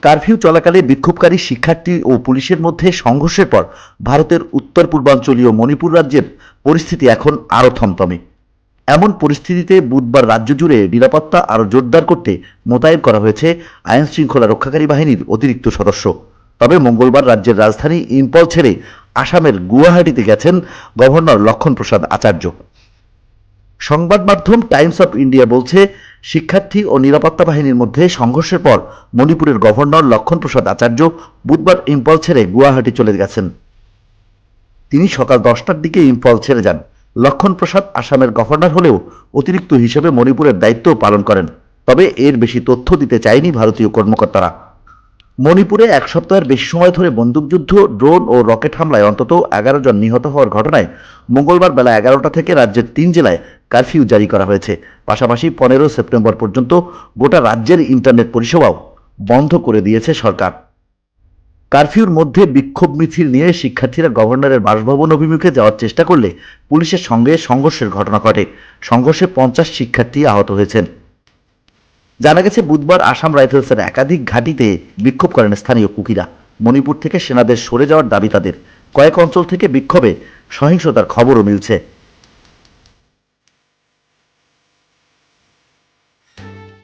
Curfew চলাকালে বিক্ষোভকারী শিক্ষার্থী ও পুলিশের মধ্যে সংঘর্ষের পর ভারতের উত্তর পূর্বাঞ্চলীয় মণিপুর রাজ্যের পরিস্থিতি এখন আরও থমথমে। এমন পরিস্থিতিতে বুধবার রাজ্য জুড়ে নিরাপত্তা আরও জোরদার করতে মোতায়েন করা হয়েছে আইন শৃঙ্খলা রক্ষাকারী বাহিনীর অতিরিক্ত সদস্য। তবে মঙ্গলবার রাজ্যের রাজধানী ইম্ফল ছেড়ে আসামের গুয়াহাটিতে গেছেন গভর্নর লক্ষণ প্রসাদ আচার্য। সংবাদ মাধ্যম টাইমস অফ ইন্ডিয়া বলছে, শিক্ষার্থী ও নিরাপত্তা বাহিনীর মধ্যে সংঘর্ষের পর মণিপুরের গভর্নর লক্ষণ প্রসাদ আচার্য বুধবার ইম্ফল ছেড়ে গুয়াহাটি চলে গেছেন। তিনি সকাল 10টার দিকে ইম্ফল ছেড়ে যান। লক্ষণ প্রসাদ আসামের গভর্নর হলেও অতিরিক্ত হিসেবে মণিপুরের দায়িত্বও পালন করেন। তবে এর বেশি তথ্য দিতে চায়নি ভারতীয় কর্মকর্তারা। মণিপুরে এক সপ্তাহের বেশি সময় ধরে বন্দুকযুদ্ধ, ড্রোন ও রকেট হামলায় অন্তত 11 জন নিহত হওয়ার ঘটনায় মঙ্গলবার বেলা 11টা থেকে রাজ্যের 3 জেলায় কারফিউ জারি করা হয়েছে। পাশাপাশি 15 সেপ্টেম্বর পর্যন্ত গোটা রাজ্যের ইন্টারনেট পরিষেবাও বন্ধ করে দিয়েছে সরকার। কারফিউর মধ্যে বিক্ষোভ মিছিল নিয়ে শিক্ষার্থীরা গভর্নরের বাসভবন অভিমুখে যাওয়ার চেষ্টা করলে পুলিশের সঙ্গে সংঘর্ষের ঘটনা ঘটে। সংঘর্ষে 50 শিক্ষার্থী আহত হয়েছেন। জানা গেছে, বুধবার আসাম রাইফেলসের একাধিক ঘাঁটিতে বিক্ষোভ করেন স্থানীয় কুকিরা। মণিপুর থেকে সেনাদের সরে যাওয়ার দাবি তাদের। কয়েক অঞ্চল থেকে বিক্ষোভে সহিংসতার খবরও মিলছে।